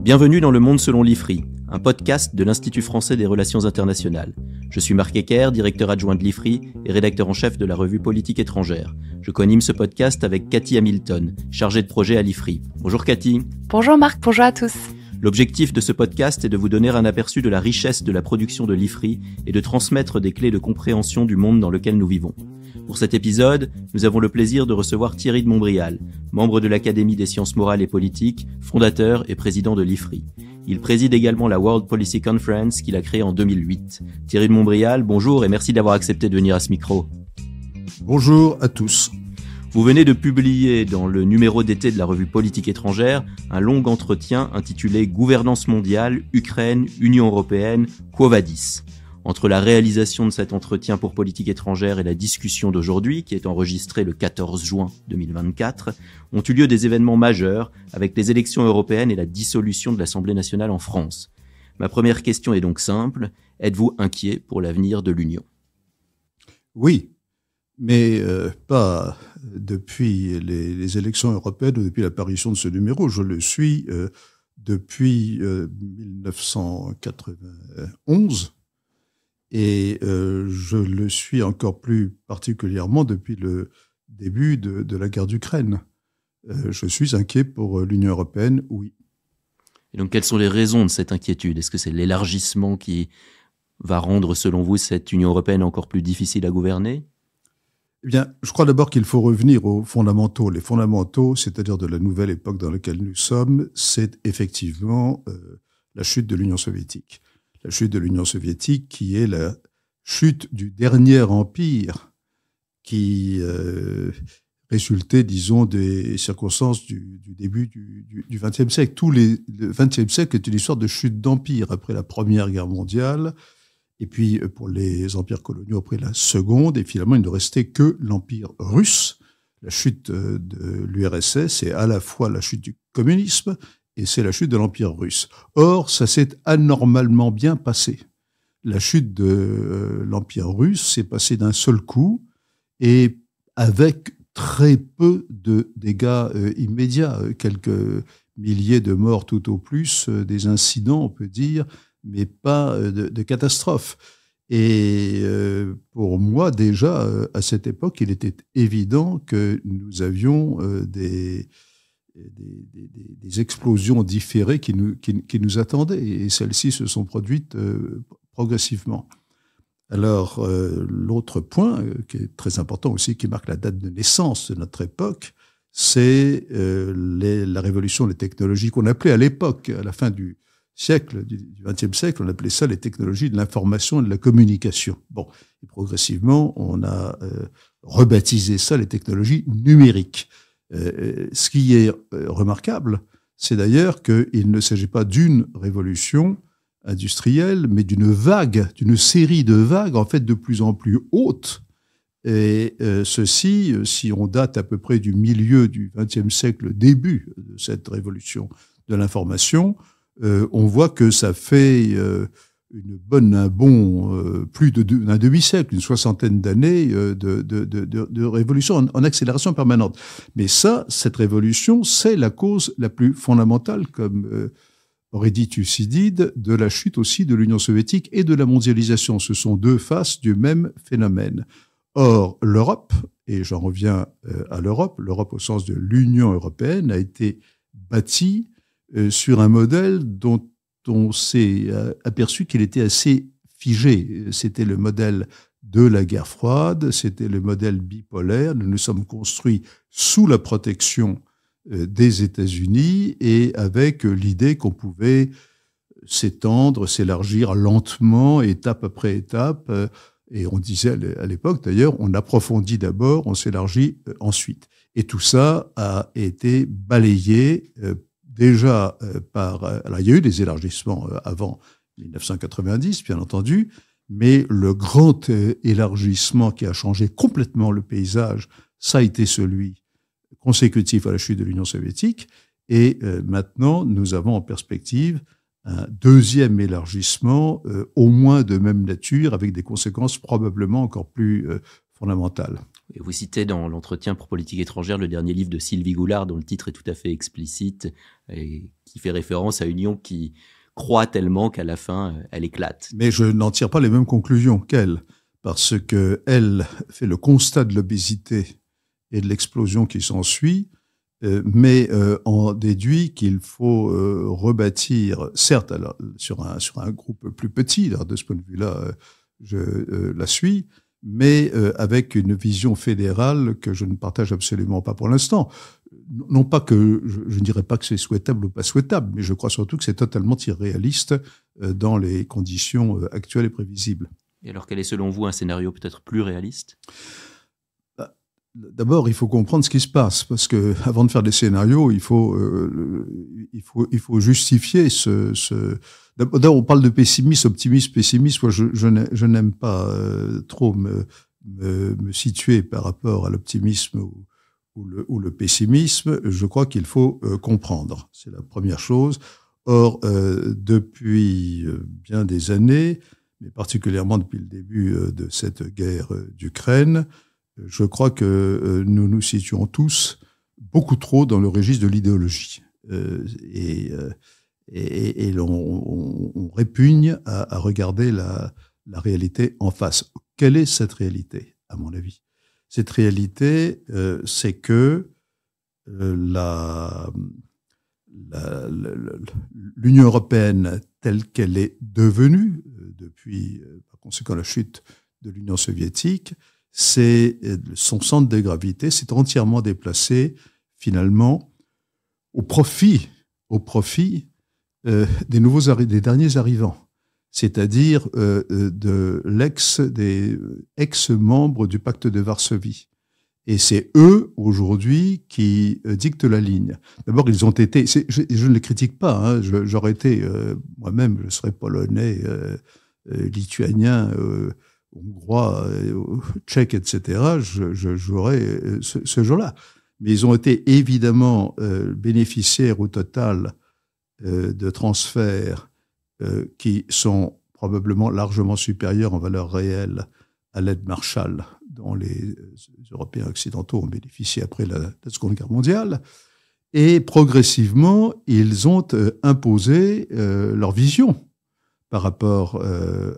Bienvenue dans Le Monde selon l'IFRI, un podcast de l'Institut français des relations internationales. Je suis Marc Ecker, directeur adjoint de l'IFRI et rédacteur en chef de la revue Politique étrangère. Je co-anime ce podcast avec Cathy Hamilton, chargée de projet à l'IFRI. Bonjour Cathy. Bonjour Marc, bonjour à tous. L'objectif de ce podcast est de vous donner un aperçu de la richesse de la production de l'IFRI et de transmettre des clés de compréhension du monde dans lequel nous vivons. Pour cet épisode, nous avons le plaisir de recevoir Thierry de Montbrial, membre de l'Académie des sciences morales et politiques, fondateur et président de l'IFRI. Il préside également la World Policy Conference qu'il a créée en 2008. Thierry de Montbrial, bonjour et merci d'avoir accepté de venir à ce micro. Bonjour à tous. Vous venez de publier dans le numéro d'été de la revue Politique étrangère un long entretien intitulé « Gouvernance mondiale, Ukraine, Union européenne, Quo vadis ?» Entre la réalisation de cet entretien pour Politique étrangère et la discussion d'aujourd'hui, qui est enregistrée le 14 juin 2024, ont eu lieu des événements majeurs avec les élections européennes et la dissolution de l'Assemblée nationale en France. Ma première question est donc simple. Êtes-vous inquiet pour l'avenir de l'Union ? Oui, mais pas depuis les élections européennes ou depuis l'apparition de ce numéro. Je le suis depuis 1991. Et je le suis encore plus particulièrement depuis le début de la guerre d'Ukraine. Je suis inquiet pour l'Union européenne, oui. Et donc, quelles sont les raisons de cette inquiétude ? Est-ce que c'est l'élargissement qui va rendre, selon vous, cette Union européenne encore plus difficile à gouverner ? Eh bien, je crois d'abord qu'il faut revenir aux fondamentaux. Les fondamentaux, c'est-à-dire de la nouvelle époque dans laquelle nous sommes, c'est effectivement la chute de l'Union soviétique. La chute de l'Union soviétique qui est la chute du dernier empire qui résultait, disons, des circonstances du début du XXe siècle. Le XXe siècle est une histoire de chute d'empire après la Première Guerre mondiale, et puis pour les empires coloniaux après la Seconde, et finalement il ne restait que l'empire russe. La chute de l'URSS, c'est à la fois la chute du communisme et c'est la chute de l'Empire russe. Or, ça s'est anormalement bien passé. La chute de l'Empire russe s'est passée d'un seul coup et avec très peu de dégâts immédiats, quelques milliers de morts tout au plus, des incidents, on peut dire, mais pas de catastrophes. Et pour moi, déjà, à cette époque, il était évident que nous avions des explosions différées qui nous attendaient, et celles-ci se sont produites progressivement. Alors, l'autre point qui est très important aussi, qui marque la date de naissance de notre époque, c'est la révolution des technologies qu'on appelait à l'époque, à la fin du siècle, du XXe siècle, on appelait ça les technologies de l'information et de la communication. Bon, et progressivement, on a rebaptisé ça les technologies numériques. Ce qui est remarquable, c'est d'ailleurs qu'il ne s'agit pas d'une révolution industrielle, mais d'une série de vagues, en fait, de plus en plus hautes. Et ceci, si on date à peu près du milieu du XXe siècle, début de cette révolution de l'information, on voit que ça fait un bon plus d'un demi-siècle, une soixantaine d'années de révolution en accélération permanente. Mais cette révolution, c'est la cause la plus fondamentale, comme aurait dit Thucydide, de la chute aussi de l'Union soviétique et de la mondialisation. Ce sont deux faces du même phénomène. Or, l'Europe, et j'en reviens à l'Europe au sens de l'Union européenne, a été bâtie sur un modèle dont on s'est aperçu qu'il était assez figé. C'était le modèle de la guerre froide, c'était le modèle bipolaire. Nous nous sommes construits sous la protection des États-Unis et avec l'idée qu'on pouvait s'étendre, s'élargir lentement, étape après étape. Et on disait à l'époque, d'ailleurs, on approfondit d'abord, on s'élargit ensuite. Et tout ça a été balayé déjà alors il y a eu des élargissements avant 1990, bien entendu, mais le grand élargissement qui a changé complètement le paysage, ça a été celui consécutif à la chute de l'Union soviétique. Et maintenant, nous avons en perspective un deuxième élargissement, au moins de même nature, avec des conséquences probablement encore plus fondamentale. Et vous citez dans l'entretien pour politique étrangère le dernier livre de Sylvie Goulard, dont le titre est tout à fait explicite et qui fait référence à une union qui croît tellement qu'à la fin, elle éclate. Mais je n'en tire pas les mêmes conclusions qu'elle, parce qu'elle fait le constat de l'obésité et de l'explosion qui s'ensuit, mais en déduit qu'il faut rebâtir, certes alors, sur un groupe plus petit, alors de ce point de vue-là, je la suis, mais avec une vision fédérale que je ne partage absolument pas pour l'instant. Non pas que je ne dirais pas que c'est souhaitable ou pas souhaitable, mais je crois surtout que c'est totalement irréaliste dans les conditions actuelles et prévisibles. Et alors, quel est selon vous un scénario peut-être plus réaliste ? D'abord, il faut comprendre ce qui se passe, parce que avant de faire des scénarios, il faut justifier D'abord, on parle de pessimisme, optimisme, pessimisme. Moi, je n'aime pas trop me situer par rapport à l'optimisme ou le pessimisme. Je crois qu'il faut comprendre. C'est la première chose. Or, depuis bien des années, mais particulièrement depuis le début de cette guerre d'Ukraine, je crois que nous nous situons tous beaucoup trop dans le registre de l'idéologie. Et on répugne à regarder la réalité en face. Quelle est cette réalité, à mon avis ? Cette réalité, c'est que l'Union européenne telle qu'elle est devenue depuis, par conséquent, la chute de l'Union soviétique, son centre de gravité s'est entièrement déplacé, finalement, au profit des derniers arrivants, c'est-à-dire des ex-membres du pacte de Varsovie. Et c'est eux, aujourd'hui, qui dictent la ligne. D'abord, ils ont été... Je ne les critique pas, hein, j'aurais été... moi-même, je serais polonais, lituanien, hongrois, tchèque, etc., je jouerais ce jour-là. Mais ils ont été évidemment bénéficiaires au total de transferts qui sont probablement largement supérieurs en valeur réelle à l'aide Marshall dont les Européens occidentaux ont bénéficié après la Seconde Guerre mondiale. Et progressivement, ils ont imposé leur vision par rapport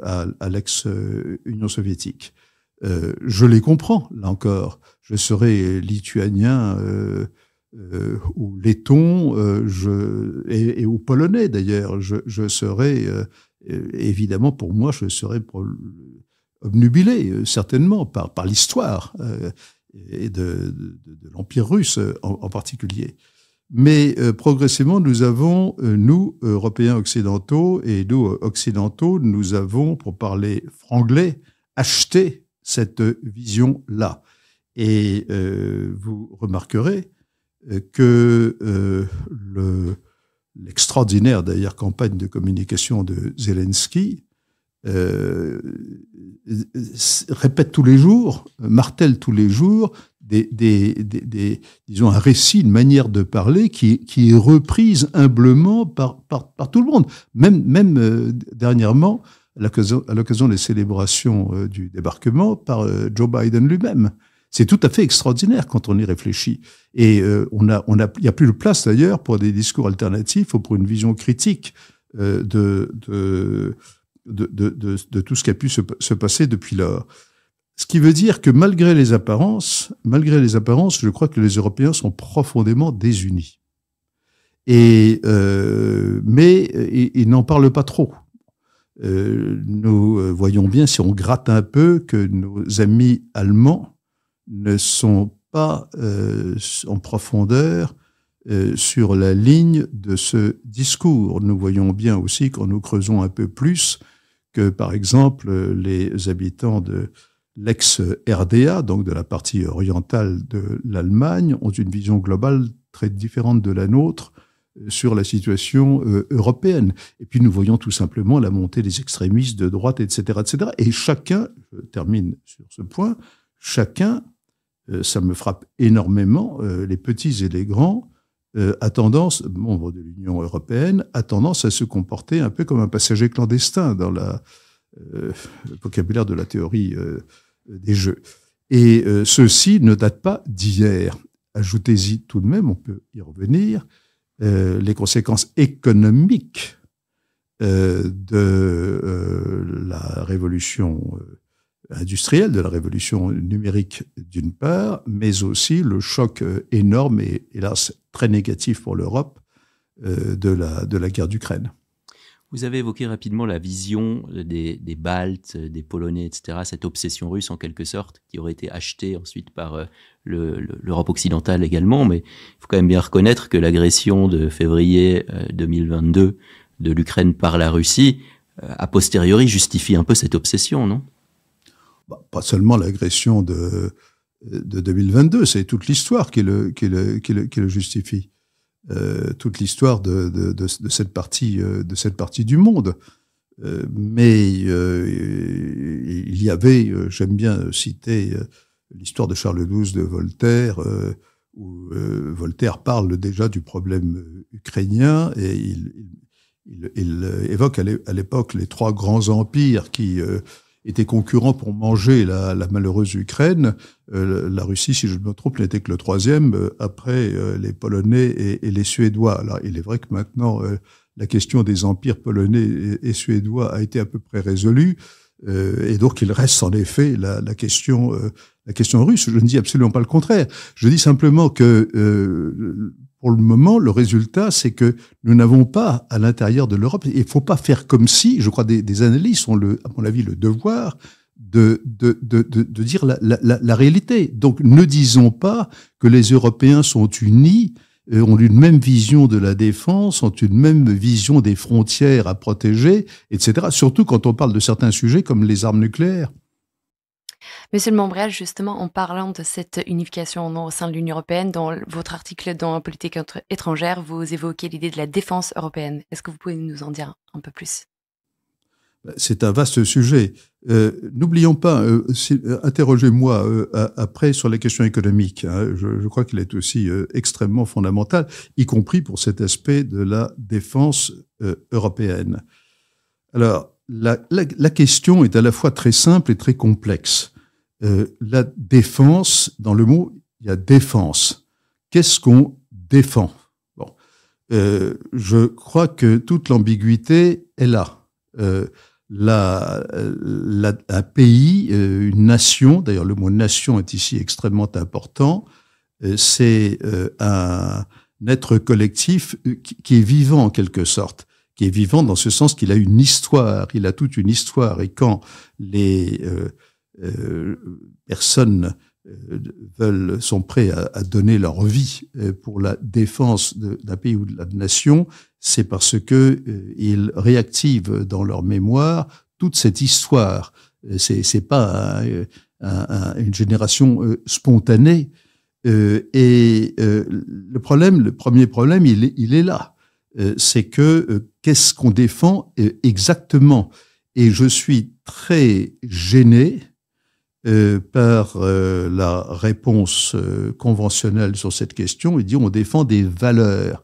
à l'ex-Union soviétique. Je les comprends, là encore. Je serais lituanien ou letton, et ou polonais d'ailleurs. Je serais, évidemment, pour moi, je serais obnubilé, certainement, par l'histoire et de l'Empire russe en particulier. Mais progressivement, nous avons, nous, Européens occidentaux, et nous, occidentaux, nous avons, pour parler franglais, acheté cette vision-là. Et vous remarquerez que l'extraordinaire, d'ailleurs, campagne de communication de Zelensky répète tous les jours, martèle tous les jours, disons, un récit, une manière de parler qui est reprise humblement par tout le monde. Même dernièrement, à l'occasion des célébrations du débarquement, par Joe Biden lui-même. C'est tout à fait extraordinaire quand on y réfléchit. Et il y a plus de place d'ailleurs pour des discours alternatifs ou pour une vision critique de tout ce qui a pu se passer depuis lors. Ce qui veut dire que malgré les apparences, je crois que les Européens sont profondément désunis. Mais ils n'en parlent pas trop. Nous voyons bien, si on gratte un peu, que nos amis allemands ne sont pas en profondeur sur la ligne de ce discours. Nous voyons bien aussi, quand nous creusons un peu plus, que par exemple les habitants de l'ex-RDA, donc de la partie orientale de l'Allemagne, ont une vision globale très différente de la nôtre sur la situation européenne. Et puis nous voyons tout simplement la montée des extrémistes de droite, etc., etc. Et chacun, je termine sur ce point, chacun, ça me frappe énormément, les petits et les grands, a tendance, membre de l'Union européenne, a tendance à se comporter un peu comme un passager clandestin dans le vocabulaire de la théorie des jeux. Et ceci ne date pas d'hier. Ajoutez-y tout de même, on peut y revenir, les conséquences économiques de la révolution industrielle, de la révolution numérique d'une part, mais aussi le choc énorme et hélas très négatif pour l'Europe de la guerre d'Ukraine. Vous avez évoqué rapidement la vision des Baltes, des Polonais, etc., cette obsession russe en quelque sorte, qui aurait été achetée ensuite par l'Europe occidentale également, mais il faut quand même bien reconnaître que l'agression de février 2022 de l'Ukraine par la Russie, a posteriori, justifie un peu cette obsession, non ? Pas seulement l'agression de 2022, c'est toute l'histoire qui le justifie. Toute l'histoire de cette partie du monde. Mais il y avait, j'aime bien citer l'histoire de Charles XII de Voltaire, où Voltaire parle déjà du problème ukrainien et il évoque à l'époque les trois grands empires qui étaient concurrents pour manger la malheureuse Ukraine. La Russie, si je ne me trompe, n'était que le troisième, après les Polonais et les Suédois. Alors, il est vrai que maintenant, la question des empires polonais et suédois a été à peu près résolue, et donc il reste en effet la question russe. Je ne dis absolument pas le contraire. Je dis simplement que pour le moment, le résultat, c'est que nous n'avons pas à l'intérieur de l'Europe, il ne faut pas faire comme si, je crois, des analystes ont, à mon avis, le devoir de dire la réalité. Donc, ne disons pas que les Européens sont unis, ont une même vision de la défense, ont une même vision des frontières à protéger, etc. Surtout quand on parle de certains sujets comme les armes nucléaires. Monsieur le Montbrial, justement, en parlant de cette unification au sein de l'Union européenne, dans votre article dans Politique étrangère, vous évoquez l'idée de la défense européenne. Est-ce que vous pouvez nous en dire un peu plus ? C'est un vaste sujet. N'oublions pas, interrogez-moi après sur la question économique. Hein, je crois qu'il est aussi extrêmement fondamental, y compris pour cet aspect de la défense européenne. Alors, la question est à la fois très simple et très complexe. La défense, dans le mot, il y a défense. Qu'est-ce qu'on défend ? Bon, je crois que toute l'ambiguïté est là. Un pays, une nation, d'ailleurs le mot nation est ici extrêmement important, c'est un être collectif qui est vivant en quelque sorte, qui est vivant dans ce sens qu'il a une histoire, il a toute une histoire, et quand les personnes sont prêts à donner leur vie pour la défense d'un pays ou de la nation, c'est parce que ils réactivent dans leur mémoire toute cette histoire. C'est pas une génération spontanée. Et le premier problème, il est là. C'est que qu'est-ce qu'on défend exactement ? Et je suis très gêné par la réponse conventionnelle sur cette question et dire on défend des valeurs.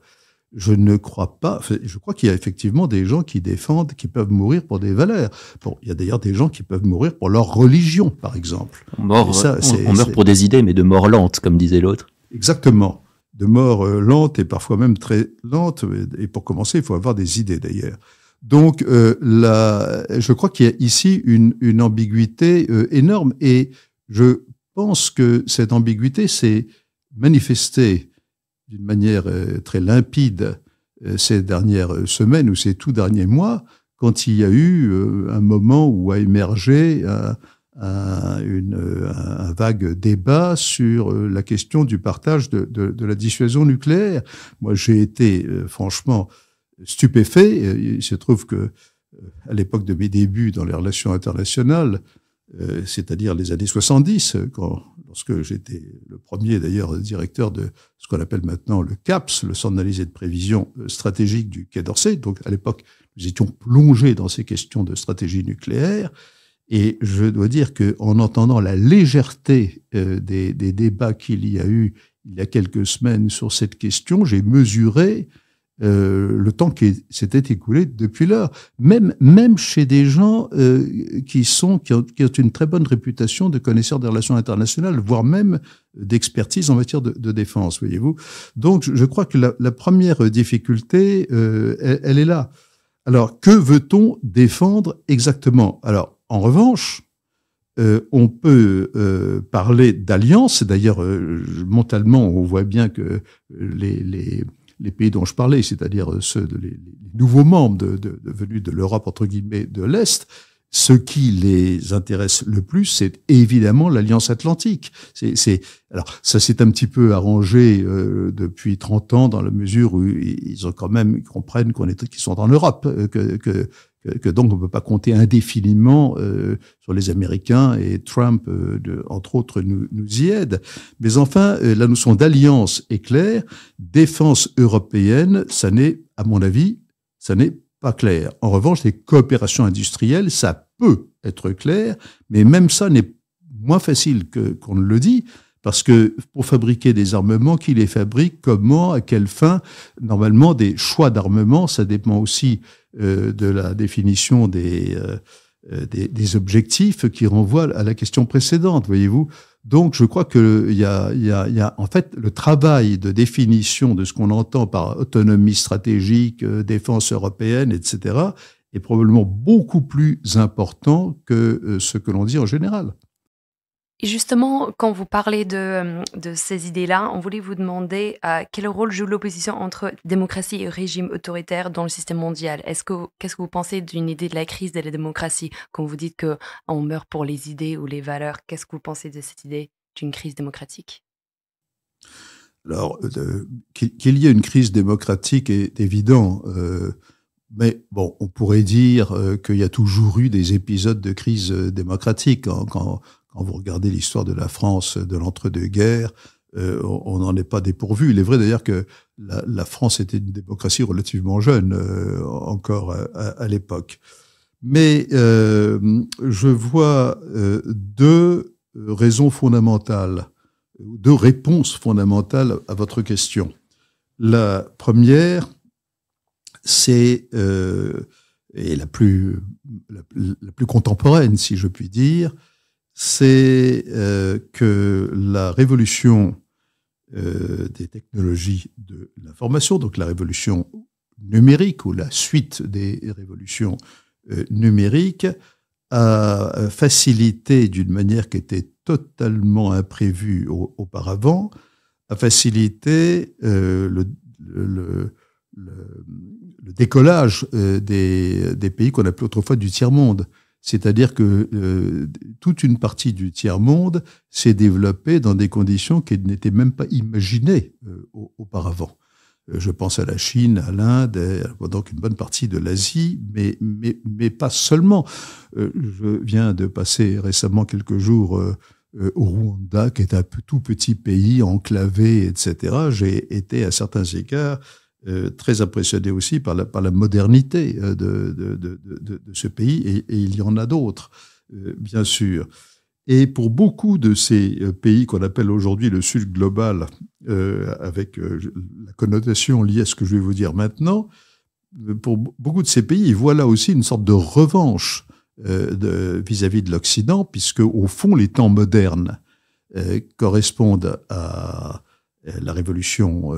Je ne crois pas. Je crois qu'il y a effectivement des gens qui défendent, qui peuvent mourir pour des valeurs. Bon, il y a d'ailleurs des gens qui peuvent mourir pour leur religion, par exemple. On meurt pour des idées, mais de mort lente, comme disait l'autre. Exactement. De mort lente et parfois même très lente. Et pour commencer, il faut avoir des idées d'ailleurs. Donc, je crois qu'il y a ici une ambiguïté énorme et je pense que cette ambiguïté s'est manifestée d'une manière très limpide ces dernières semaines ou ces tout derniers mois, quand il y a eu un moment où a émergé un vague débat sur la question du partage de la dissuasion nucléaire. Moi, j'ai été franchement stupéfait. Il se trouve que à l'époque de mes débuts dans les relations internationales, c'est-à-dire les années 70, lorsque j'étais le premier d'ailleurs directeur de ce qu'on appelle maintenant le CAPS, le Centre d'analyse et de prévision stratégique du Quai d'Orsay. Donc à l'époque, nous étions plongés dans ces questions de stratégie nucléaire. Et je dois dire qu'en entendant la légèreté des débats qu'il y a eu il y a quelques semaines sur cette question, j'ai mesuré le temps qui s'était écoulé depuis lors. Même chez des gens qui ont une très bonne réputation de connaisseurs des relations internationales, voire même d'expertise en matière de défense, voyez-vous. Donc, je crois que la première difficulté, elle est là. Alors, que veut-on défendre exactement? Alors, en revanche, on peut parler d'alliance. D'ailleurs, mentalement, on voit bien que les pays dont je parlais, c'est-à-dire les nouveaux membres venus de l'Europe, entre guillemets, de l'Est, ce qui les intéresse le plus, c'est évidemment l'Alliance Atlantique. Alors, ça s'est un petit peu arrangé depuis 30 ans, dans la mesure où ils comprennent qu'ils sont en Europe, que donc on ne peut pas compter indéfiniment sur les Américains, et Trump, entre autres, nous y aide. Mais enfin, la notion d'alliance est claire. Défense européenne, ça n'est, à mon avis, ça n'est pas clair. En revanche, les coopérations industrielles, ça peut être clair, mais même ça n'est moins facile qu'on ne le dit, parce que pour fabriquer des armements, qui les fabrique, comment, à quelle fin? Normalement, des choix d'armement, ça dépend aussi de la définition des objectifs qui renvoient à la question précédente, voyez-vous. Donc, je crois que il y a en fait le travail de définition de ce qu'on entend par autonomie stratégique, défense européenne, etc., est probablement beaucoup plus important que ce que l'on dit en général. Et justement, quand vous parlez de ces idées-là, on voulait vous demander quel rôle joue l'opposition entre démocratie et régime autoritaire dans le système mondial. Qu'est-ce que vous pensez d'une idée de la crise de la démocratie? Quand vous dites qu'on meurt pour les idées ou les valeurs, qu'est-ce que vous pensez de cette idée d'une crise démocratique? Alors, qu'il y ait une crise démocratique est évident. Mais bon, on pourrait dire qu'il y a toujours eu des épisodes de crise démocratique. Quand vous regardez l'histoire de la France de l'entre-deux-guerres, on n'en est pas dépourvu. Il est vrai d'ailleurs que la France était une démocratie relativement jeune encore à l'époque. Mais je vois deux raisons fondamentales, deux réponses fondamentales à votre question. La première, c'est et la plus contemporaine, si je puis dire, c'est que la révolution des technologies de l'information, donc la révolution numérique ou la suite des révolutions numériques, a facilité d'une manière qui était totalement imprévue auparavant, a facilité le décollage des pays qu'on appelait autrefois du tiers-monde. C'est-à-dire que toute une partie du tiers-monde s'est développée dans des conditions qui n'étaient même pas imaginées auparavant. Je pense à la Chine, à l'Inde, donc une bonne partie de l'Asie, mais pas seulement. Je viens de passer récemment quelques jours au Rwanda, qui est un tout petit pays enclavé, etc. J'ai été à certains égards très impressionné aussi par la modernité de ce pays, et il y en a d'autres, bien sûr. Et pour beaucoup de ces pays qu'on appelle aujourd'hui le Sud global, avec la connotation liée à ce que je vais vous dire maintenant, pour beaucoup de ces pays, ils voient là aussi une sorte de revanche vis-à-vis de l'Occident, puisque au fond, les temps modernes correspondent à la révolution,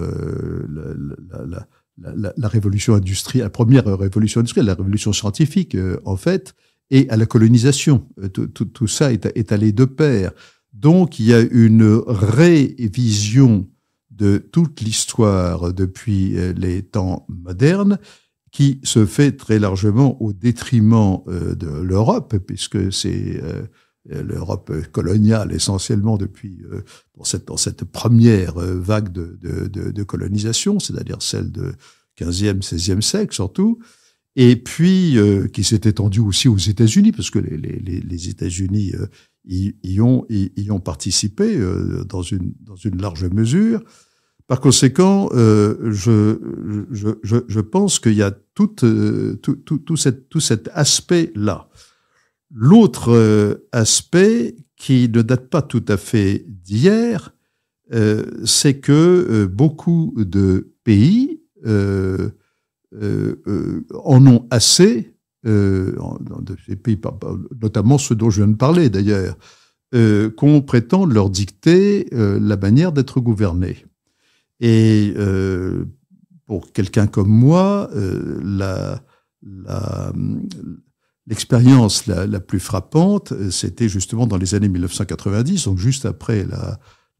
la révolution industrielle, la première révolution industrielle, la révolution scientifique, en fait, et à la colonisation. Tout ça est allé de pair. Donc, il y a une révision de toute l'histoire depuis les temps modernes qui se fait très largement au détriment de l'Europe, puisque c'est l'Europe coloniale essentiellement depuis dans cette première vague de colonisation, c'est-à-dire celle de 15e, 16e siècle surtout, et puis qui s'est étendue aussi aux États-Unis, parce que les États-Unis y ont participé dans une large mesure. Par conséquent, je pense qu'il y a tout cet aspect-là. L'autre aspect qui ne date pas tout à fait d'hier, c'est que beaucoup de pays en ont assez, dans ces pays, notamment ceux dont je viens de parler d'ailleurs, qu'on prétende leur dicter la manière d'être gouverné. Et pour quelqu'un comme moi, l'expérience la plus frappante, c'était justement dans les années 1990, donc juste après la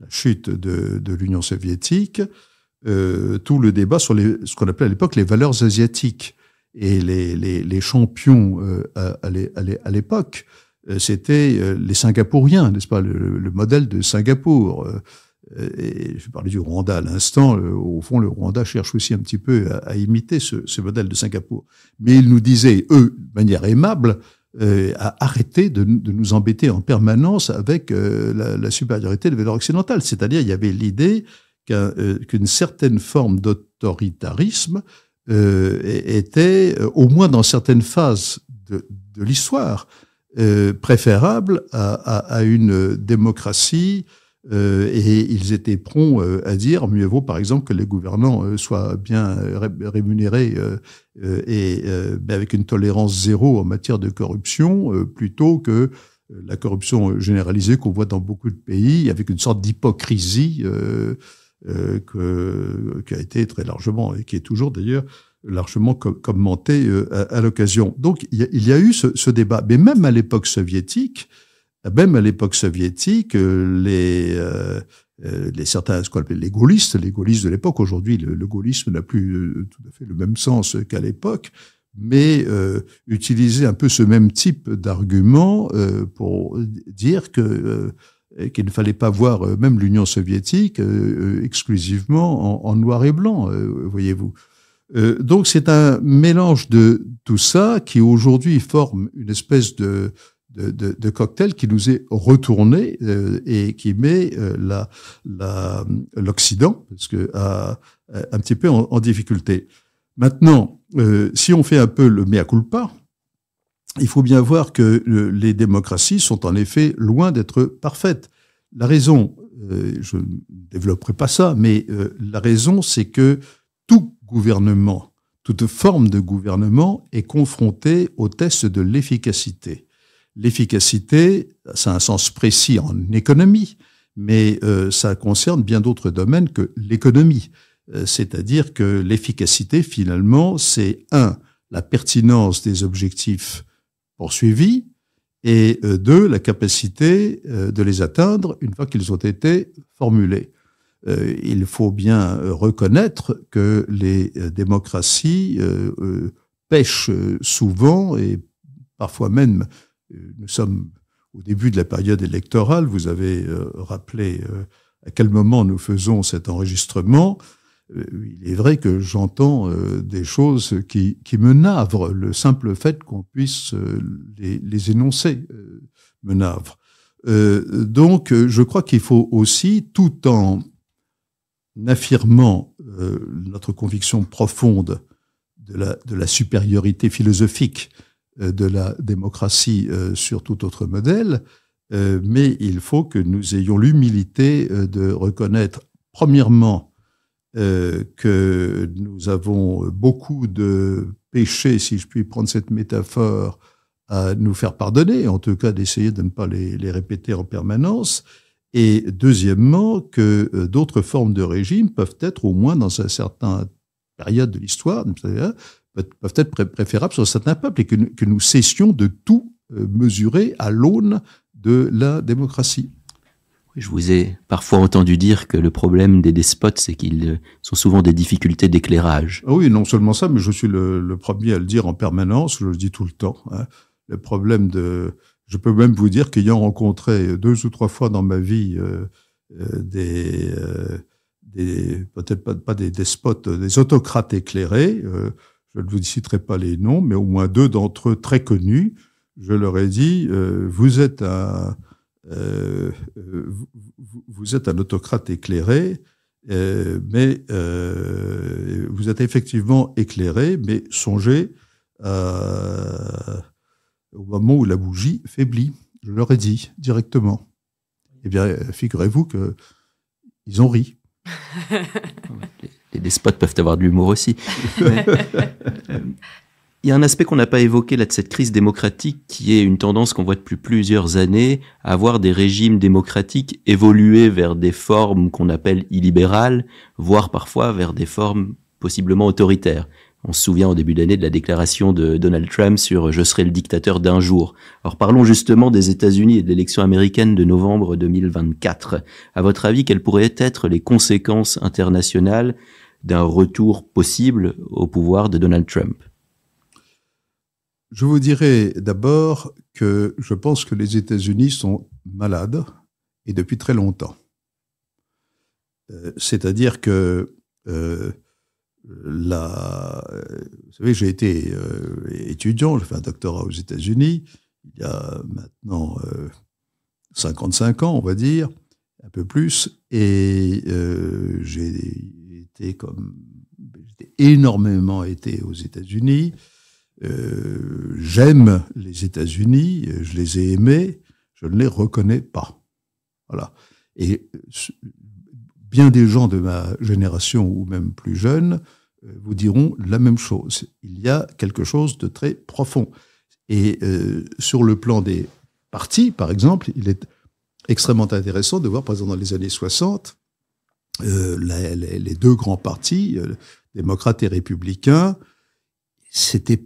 chute de l'Union soviétique, tout le débat sur ce qu'on appelait à l'époque les valeurs asiatiques. Et les champions à l'époque, c'était les Singapouriens, n'est-ce pas, le modèle de Singapour. Et je parlais du Rwanda à l'instant. Au fond, le Rwanda cherche aussi un petit peu à imiter ce modèle de Singapour. Mais ils nous disaient, eux, de manière aimable, à arrêter de nous embêter en permanence avec la supériorité des valeurs occidentales. C'est-à-dire, il y avait l'idée qu'une certaine forme d'autoritarisme était, au moins dans certaines phases de l'histoire, préférable à une démocratie, et ils étaient prompts à dire mieux vaut par exemple que les gouvernants soient bien rémunérés et avec une tolérance zéro en matière de corruption, plutôt que la corruption généralisée qu'on voit dans beaucoup de pays, avec une sorte d'hypocrisie qui a été très largement, et qui est toujours d'ailleurs largement commenté à l'occasion. Donc il y a eu ce débat. Mais même à l'époque soviétique, certains, ce qu'on appelle les gaullistes de l'époque, aujourd'hui le gaullisme n'a plus tout à fait le même sens qu'à l'époque, mais utilisaient un peu ce même type d'argument pour dire qu'il ne fallait pas voir même l'Union soviétique exclusivement en noir et blanc, voyez-vous. Donc c'est un mélange de tout ça qui aujourd'hui forme une espèce de cocktail qui nous est retourné et qui met l'Occident un petit peu en difficulté. Maintenant, si on fait un peu le mea culpa, il faut bien voir que les démocraties sont en effet loin d'être parfaites. La raison, je ne développerai pas ça, mais la raison, c'est que tout gouvernement, toute forme de gouvernement est confronté au test de l'efficacité. L'efficacité, ça a un sens précis en économie, mais ça concerne bien d'autres domaines que l'économie. C'est-à-dire que l'efficacité, finalement, c'est la pertinence des objectifs poursuivis, et la capacité de les atteindre une fois qu'ils ont été formulés. Il faut bien reconnaître que les démocraties pêchent souvent, et parfois même, nous sommes au début de la période électorale, vous avez rappelé à quel moment nous faisons cet enregistrement. Il est vrai que j'entends des choses qui me navrent. Le simple fait qu'on puisse les énoncer me navre. Donc, je crois qu'il faut aussi, tout en affirmant notre conviction profonde de la supériorité philosophique de la démocratie sur tout autre modèle, mais il faut que nous ayons l'humilité de reconnaître, premièrement, que nous avons beaucoup de péchés, si je puis prendre cette métaphore, à nous faire pardonner, en tout cas d'essayer de ne pas les répéter en permanence, et deuxièmement, que d'autres formes de régime peuvent être, au moins dans une certaine période de l'histoire, peuvent être préférables sur certains peuples, et que nous cessions de tout mesurer à l'aune de la démocratie. Je vous ai parfois entendu dire que le problème des despotes, c'est qu'ils sont souvent des difficultés d'éclairage. Ah oui, non seulement ça, mais je suis le premier à le dire en permanence, je le dis tout le temps. Le problème je peux même vous dire qu'ayant rencontré 2 ou 3 fois dans ma vie peut-être pas des despotes, des autocrates éclairés, je ne vous citerai pas les noms, mais au moins 2 d'entre eux très connus, je leur ai dit, vous êtes un autocrate éclairé, mais vous êtes effectivement éclairé, mais songez au moment où la bougie faiblit. Je leur ai dit directement. Eh bien, figurez-vous qu'ils ont ri. Les despotes peuvent avoir de l'humour aussi. Il y a un aspect qu'on n'a pas évoqué là de cette crise démocratique qui est une tendance qu'on voit depuis plusieurs années à voir des régimes démocratiques évoluer vers des formes qu'on appelle illibérales, voire parfois vers des formes possiblement autoritaires. On se souvient au début d'année de la déclaration de Donald Trump sur « je serai le dictateur d'un jour ». Alors parlons justement des États-Unis et de l'élection américaine de novembre 2024. À votre avis, quelles pourraient être les conséquences internationales d'un retour possible au pouvoir de Donald Trump ? Je vous dirais d'abord que je pense que les États-Unis sont malades et depuis très longtemps. C'est-à-dire que vous savez, j'ai été étudiant, j'ai fait un doctorat aux États-Unis il y a maintenant 55 ans, on va dire, un peu plus, et j'ai énormément été aux États-Unis. J'aime les États-Unis, je les ai aimés, je ne les reconnais pas. Voilà. Et bien des gens de ma génération ou même plus jeunes vous diront la même chose. Il y a quelque chose de très profond. Et sur le plan des partis, par exemple, il est extrêmement intéressant de voir, par exemple, dans les années 60, les deux grands partis, démocrates et républicains, c'était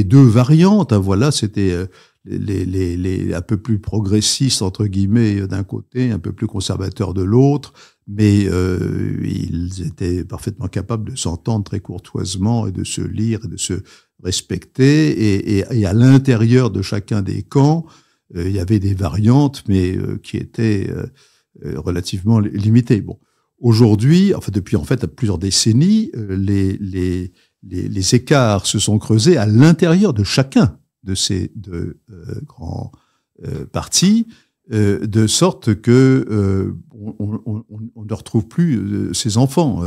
deux variantes. Hein, voilà, c'était les un peu plus progressistes entre guillemets d'un côté, un peu plus conservateurs de l'autre, mais ils étaient parfaitement capables de s'entendre très courtoisement et de se lire et de se respecter. Et à l'intérieur de chacun des camps, il y avait des variantes, mais qui étaient relativement limitées. Bon, aujourd'hui, enfin depuis en fait plusieurs décennies, les écarts se sont creusés à l'intérieur de chacun de ces deux grands partis, de sorte que on ne retrouve plus ses enfants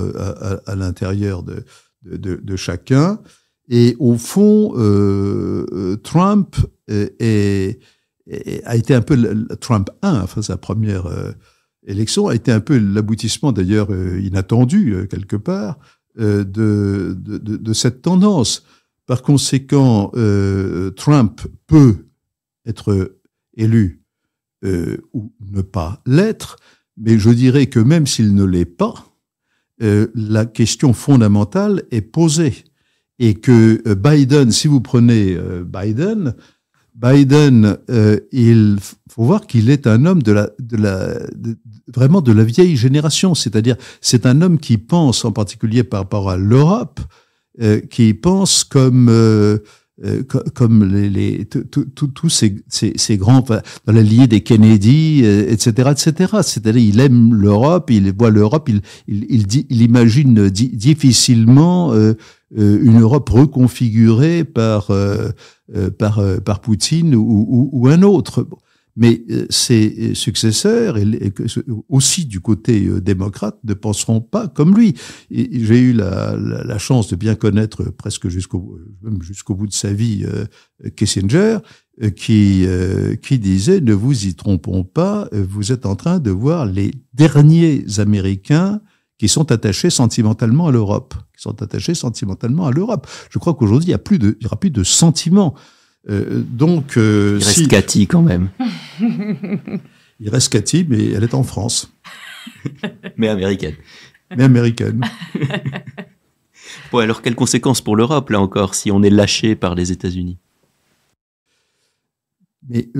à l'intérieur de chacun. Et au fond, Trump a été un peu Trump 1, enfin sa première élection a été un peu l'aboutissement d'ailleurs inattendu quelque part de cette tendance. Par conséquent, Trump peut être élu ou ne pas l'être, mais je dirais que même s'il ne l'est pas, la question fondamentale est posée. Et que Biden, si vous prenez Biden, il faut voir qu'il est un homme vraiment de la vieille génération. C'est-à-dire, c'est un homme qui pense, en particulier par rapport à l'Europe, qui pense comme tous ces grands, dans la lignée des Kennedy, etc. C'est-à-dire, il aime l'Europe, il voit l'Europe, il imagine difficilement une Europe reconfigurée par Poutine ou un autre. Mais ses successeurs, aussi du côté démocrate, ne penseront pas comme lui. Et j'ai eu la chance de bien connaître presque jusqu'au bout de sa vie Kissinger, qui disait « Ne vous y trompons pas, vous êtes en train de voir les derniers Américains qui sont attachés sentimentalement à l'Europe. » Je crois qu'aujourd'hui, il y aura plus de sentiments. Il reste Cathy quand même. Il reste Cathy, mais elle est en France. Mais américaine. Bon, alors quelles conséquences pour l'Europe, là encore, si on est lâché par les États-Unis ? Mais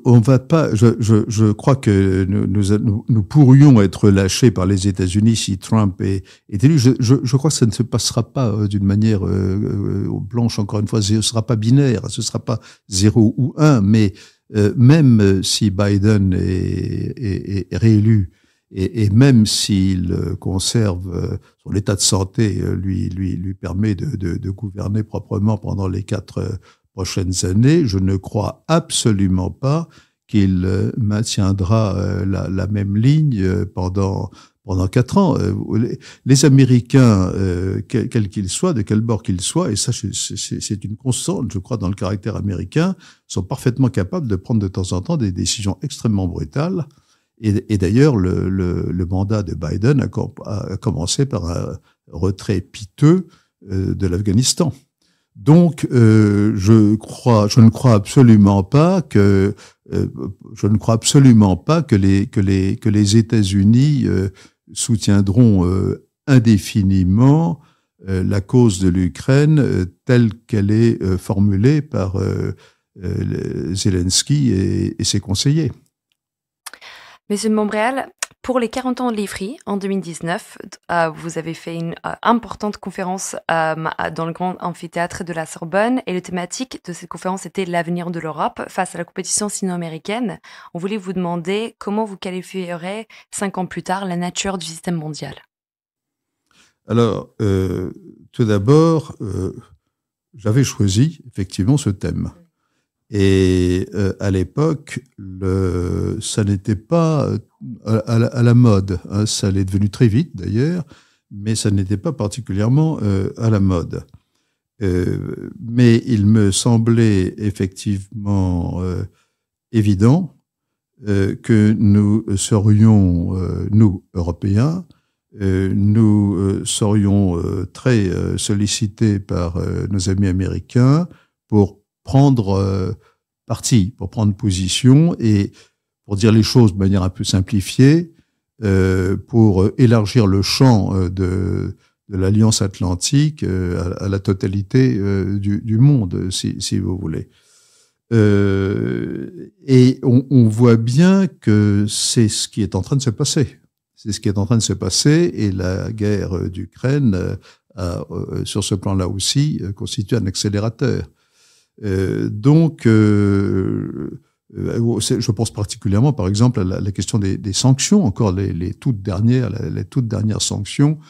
on va pas. Je crois que nous pourrions être lâchés par les États-Unis si Trump est élu. Je crois que ça ne se passera pas d'une manière blanche. Encore une fois, ce sera pas binaire, ce sera pas 0 ou 1. Mais même si Biden est réélu et même s'il conserve son état de santé, lui permet de gouverner proprement pendant les 4 prochaines années, je ne crois absolument pas qu'il maintiendra la même ligne pendant 4 ans. Les Américains, quels qu'ils soient, de quel bord qu'ils soient, et ça c'est une constante, je crois, dans le caractère américain, sont parfaitement capables de prendre de temps en temps des décisions extrêmement brutales Et d'ailleurs, le mandat de Biden a commencé par un retrait piteux de l'Afghanistan. Donc, je ne crois absolument pas que les États-Unis soutiendront indéfiniment la cause de l'Ukraine telle qu'elle est formulée par Zelensky et ses conseillers. Monsieur de Montbrial, pour les 40 ans de l'IFRI, en 2019, vous avez fait une importante conférence dans le grand amphithéâtre de la Sorbonne, et la thématique de cette conférence était l'avenir de l'Europe face à la compétition sino-américaine. On voulait vous demander comment vous qualifieriez 5 ans plus tard la nature du système mondial. Alors, tout d'abord, j'avais choisi effectivement ce thème. Et à l'époque, ça n'était pas à la mode. Hein, ça l'est devenu très vite d'ailleurs, mais ça n'était pas particulièrement à la mode. Mais il me semblait effectivement évident que nous serions, nous, Européens, nous serions très sollicités par nos amis américains pour prendre parti, pour prendre position et pour dire les choses de manière un peu simplifiée, pour élargir le champ de l'Alliance Atlantique à la totalité du monde, si vous voulez. Et on voit bien que c'est ce qui est en train de se passer. C'est ce qui est en train de se passer, et la guerre d'Ukraine sur ce plan-là aussi constitue un accélérateur. Donc, je pense particulièrement, par exemple, à la question des sanctions, encore les toutes dernières sanctions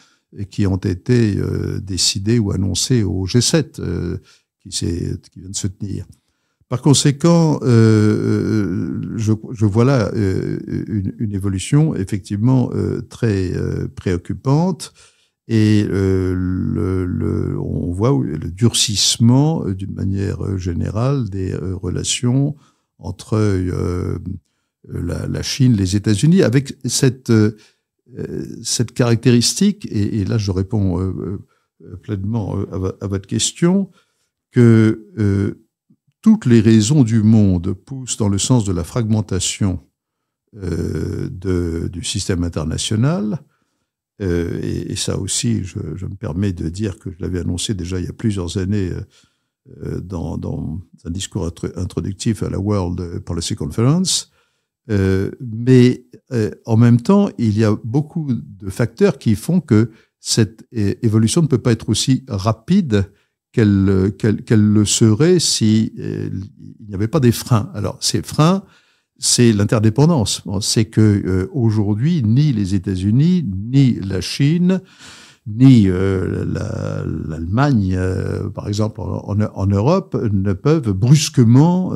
qui ont été décidées ou annoncées au G7 qui vient de se tenir. Par conséquent, je vois là une évolution effectivement très préoccupante. Et on voit le durcissement d'une manière générale des relations entre la Chine, les États-Unis, avec cette caractéristique, et là je réponds pleinement à votre question, que toutes les raisons du monde poussent dans le sens de la fragmentation du système international. Et ça aussi, je me permets de dire que je l'avais annoncé déjà il y a plusieurs années dans un discours introductif à la World Policy Conference. Mais en même temps, il y a beaucoup de facteurs qui font que cette évolution ne peut pas être aussi rapide qu'elle le serait si il n'y avait pas des freins. Alors, ces freins, c'est l'interdépendance. C'est que aujourd'hui, ni les États-Unis, ni la Chine, ni l'Allemagne, par exemple en Europe, ne peuvent brusquement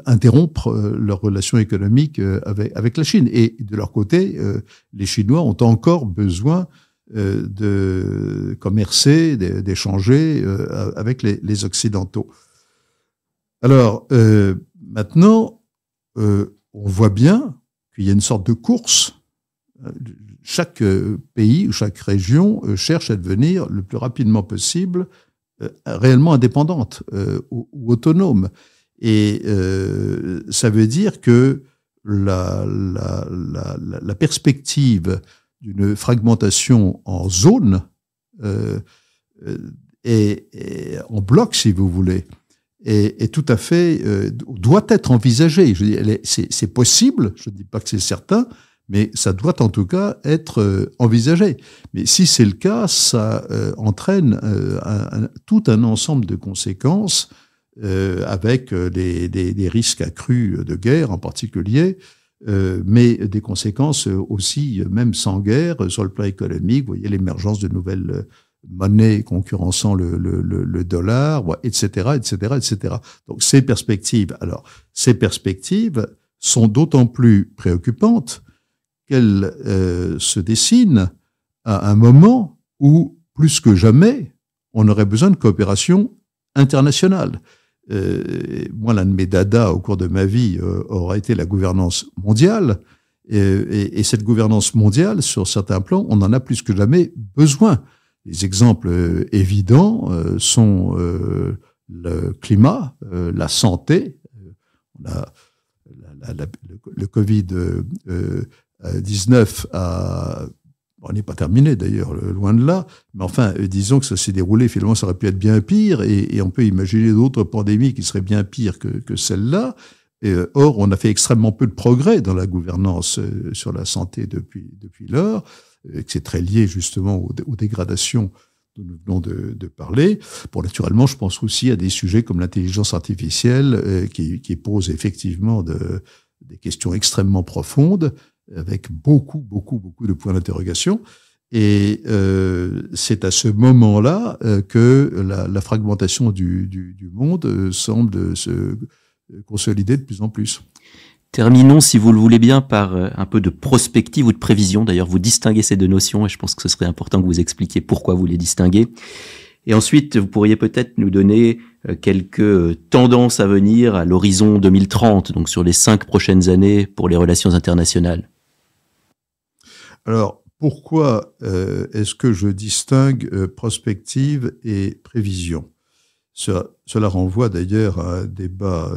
interrompre leurs relations économiques avec la Chine. Et de leur côté, les Chinois ont encore besoin de commercer, d'échanger avec les Occidentaux. Alors, maintenant, on voit bien qu'il y a une sorte de course. Chaque pays ou chaque région cherche à devenir le plus rapidement possible réellement indépendante ou autonome. Et ça veut dire que la perspective d'une fragmentation en zone est en bloc, si vous voulez, est tout à fait doit être envisagée. Je dis, c'est possible, je ne dis pas que c'est certain, mais ça doit en tout cas être envisagé. Mais si c'est le cas, ça entraîne tout un ensemble de conséquences avec des risques accrus de guerre en particulier, mais des conséquences aussi, même sans guerre, sur le plan économique. Vous voyez l'émergence de nouvelles monnaies concurrençant le dollar, etc., etc., etc. Donc ces perspectives sont d'autant plus préoccupantes qu'elles se dessinent à un moment où, plus que jamais, on aurait besoin de coopération internationale. Moi, l'un de mes dadas au cours de ma vie aura été la gouvernance mondiale. Et cette gouvernance mondiale, sur certains plans, on en a plus que jamais besoin. Les exemples évidents sont le climat, la santé. Le Covid-19 on n'est pas terminé d'ailleurs, loin de là, mais enfin, disons que ça s'est déroulé, finalement, ça aurait pu être bien pire, et on peut imaginer d'autres pandémies qui seraient bien pires que celle-là. Or, on a fait extrêmement peu de progrès dans la gouvernance sur la santé depuis lors, que c'est très lié justement aux dégradations dont nous venons de parler. Bon, naturellement, je pense aussi à des sujets comme l'intelligence artificielle qui pose effectivement des questions extrêmement profondes, avec beaucoup de points d'interrogation. Et c'est à ce moment-là que la fragmentation du monde semble se consolider de plus en plus. Terminons, si vous le voulez bien, par un peu de prospective ou de prévision. D'ailleurs, vous distinguez ces deux notions et je pense que ce serait important que vous expliquiez pourquoi vous les distinguez. Et ensuite, vous pourriez peut-être nous donner quelques tendances à venir à l'horizon 2030, donc sur les 5 prochaines années pour les relations internationales. Alors, pourquoi est-ce que je distingue prospective et prévision ? Cela renvoie d'ailleurs à un débat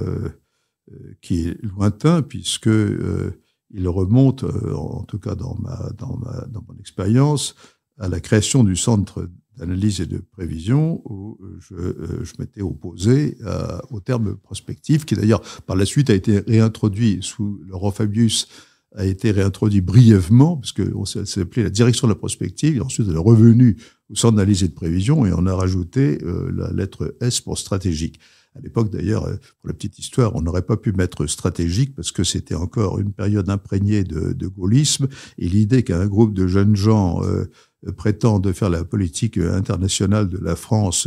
qui est lointain, puisque il remonte, en tout cas dans mon expérience, à la création du Centre d'analyse et de prévision, où je m'étais opposé au terme prospectif, qui d'ailleurs par la suite a été réintroduit sous Laurent Fabius, a été réintroduit brièvement, parce que ça s'appelait la direction de la prospective, et ensuite elle est revenue au Centre d'analyse et de prévision, et on a rajouté la lettre S pour stratégique. À l'époque, d'ailleurs, pour la petite histoire, on n'aurait pas pu mettre stratégique parce que c'était encore une période imprégnée de gaullisme, et l'idée qu'un groupe de jeunes gens prétendent faire la politique internationale de la France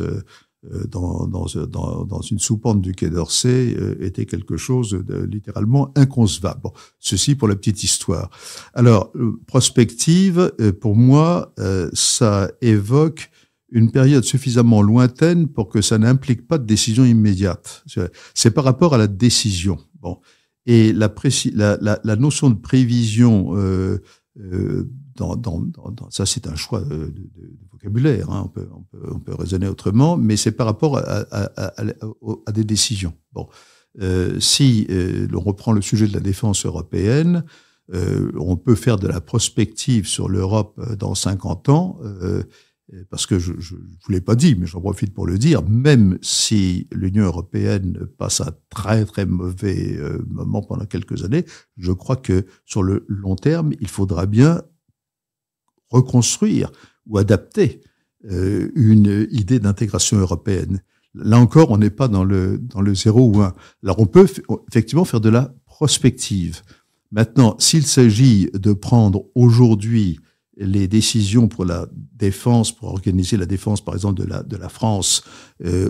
dans une soupente du Quai d'Orsay était quelque chose de littéralement inconcevable. Bon, ceci pour la petite histoire. Alors, prospective, pour moi, ça évoque une période suffisamment lointaine pour que ça n'implique pas de décision immédiate. C'est par rapport à la décision. Bon. Et la notion de prévision, ça c'est un choix de vocabulaire, hein, on peut raisonner autrement, mais c'est par rapport à des décisions. Bon. Si on reprend le sujet de la défense européenne, on peut faire de la prospective sur l'Europe dans 50 ans, parce que je vous l'ai pas dit, mais j'en profite pour le dire, même si l'Union européenne passe un très très mauvais moment pendant quelques années, je crois que sur le long terme, il faudra bien reconstruire ou adapter une idée d'intégration européenne. Là encore, on n'est pas dans le 0 ou 1. Alors on peut effectivement faire de la prospective. Maintenant, s'il s'agit de prendre aujourd'hui les décisions pour la défense, pour organiser la défense, par exemple, de la France,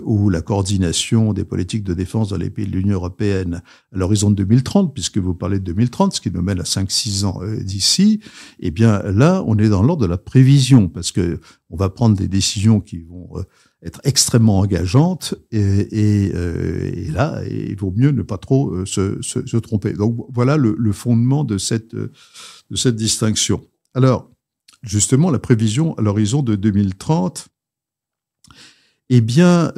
ou la coordination des politiques de défense dans les pays de l'Union européenne à l'horizon de 2030, puisque vous parlez de 2030, ce qui nous mène à 5-6 ans d'ici, eh bien là, on est dans l'ordre de la prévision, parce que on va prendre des décisions qui vont être extrêmement engageantes, et là, il vaut mieux ne pas trop se tromper. Donc voilà le fondement de cette distinction. Alors, justement, la prévision à l'horizon de 2030, eh bien,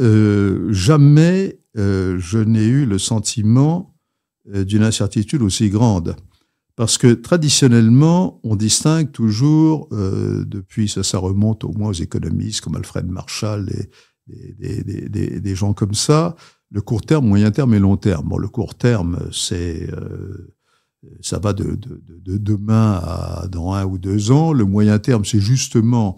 jamais je n'ai eu le sentiment d'une incertitude aussi grande. Parce que traditionnellement, on distingue toujours, depuis ça remonte au moins aux économistes comme Alfred Marshall et des gens comme ça, le court terme, moyen terme et long terme. Bon, le court terme, ça va de demain à dans 1 ou 2 ans. Le moyen terme, c'est justement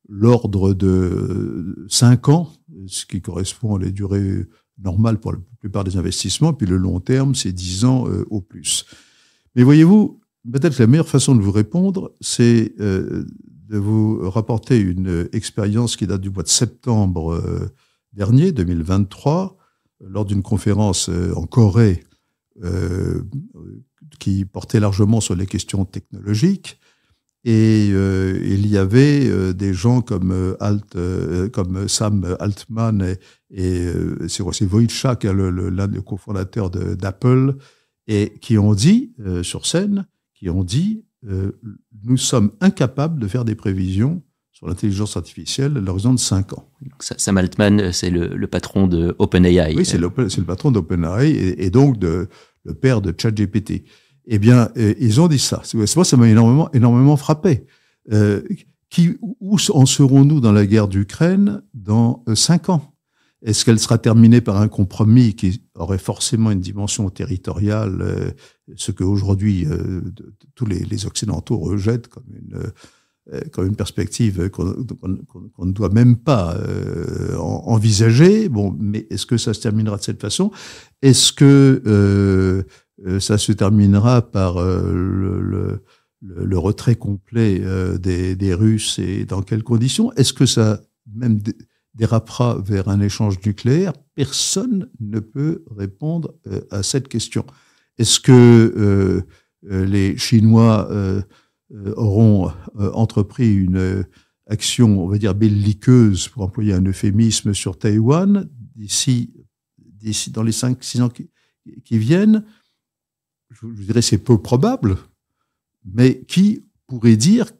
l'ordre de 5 ans, ce qui correspond à la durée normale pour la plupart des investissements. Puis le long terme, c'est 10 ans au plus. Mais voyez-vous, peut-être que la meilleure façon de vous répondre, c'est de vous rapporter une expérience qui date du mois de septembre dernier, 2023, lors d'une conférence en Corée, qui portait largement sur les questions technologiques, et il y avait des gens comme Sam Altman et c'est Wojciech, l'un des cofondateurs d'Apple, et qui ont dit sur scène qui ont dit nous sommes incapables de faire des prévisions sur l'intelligence artificielle à l'horizon de 5 ans. Sam Altman, c'est le patron de OpenAI. Oui, c'est le patron d'OpenAI et donc le père de ChatGPT. Eh bien, ils ont dit ça. Moi, ça m'a énormément frappé. Où en serons-nous dans la guerre d'Ukraine dans 5 ans? Est-ce qu'elle sera terminée par un compromis qui aurait forcément une dimension territoriale, ce qu'aujourd'hui tous les Occidentaux rejettent comme une perspective qu'on ne doit même pas envisager? Bon, mais est-ce que ça se terminera de cette façon? Est-ce que ça se terminera par le retrait complet des Russes et dans quelles conditions? Est-ce que ça même dérapera vers un échange nucléaire? Personne ne peut répondre à cette question. Est-ce que les Chinois auront entrepris une action, on va dire, belliqueuse, pour employer un euphémisme, sur Taïwan d'ici dans les 5-6 ans qui viennent? Je dirais c'est peu probable, mais qui pourrait dire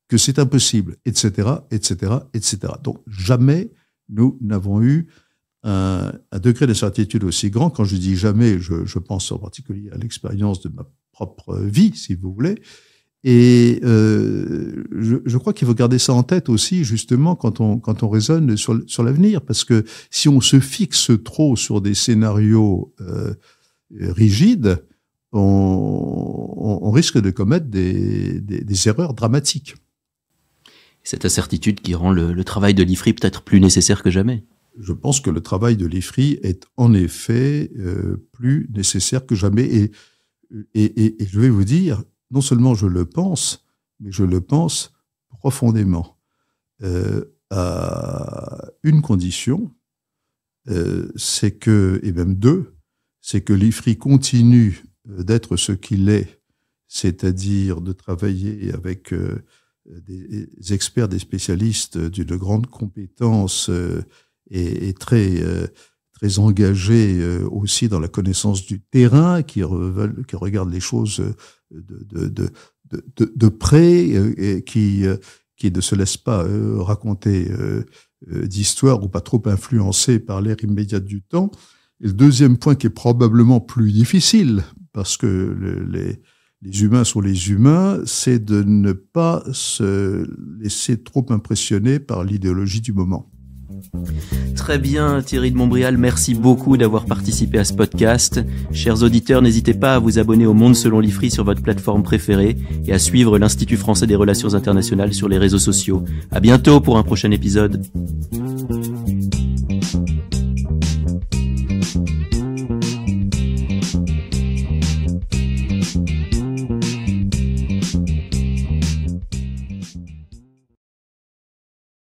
que c'est impossible, etc., etc., etc. Donc jamais nous n'avons eu un degré d'incertitude aussi grand. Quand je dis jamais, je pense en particulier à l'expérience de ma propre vie, si vous voulez. Et je crois qu'il faut garder ça en tête aussi, justement, quand on raisonne sur l'avenir, parce que si on se fixe trop sur des scénarios rigides, on risque de commettre des erreurs dramatiques. Cette incertitude qui rend le travail de l'IFRI peut-être plus nécessaire que jamais. Je pense que le travail de l'IFRI est en effet plus nécessaire que jamais. Et je vais vous dire, non seulement je le pense, mais je le pense profondément. À une condition, c'est que, et même deux, c'est que l'IFRI continue d'être ce qu'il est, c'est-à-dire de travailler avec des experts, des spécialistes d'une grande compétence et très engagés aussi dans la connaissance du terrain, qui regardent les choses de près, et qui ne se laissent pas raconter d'histoires ou pas trop influencés par l'ère immédiate du temps. Et le deuxième point qui est probablement plus difficile, parce que les humains sont les humains, c'est de ne pas se laisser trop impressionner par l'idéologie du moment. Très bien, Thierry de Montbrial, merci beaucoup d'avoir participé à ce podcast. Chers auditeurs, n'hésitez pas à vous abonner au Monde selon l'IFRI sur votre plateforme préférée et à suivre l'Institut français des relations internationales sur les réseaux sociaux. À bientôt pour un prochain épisode.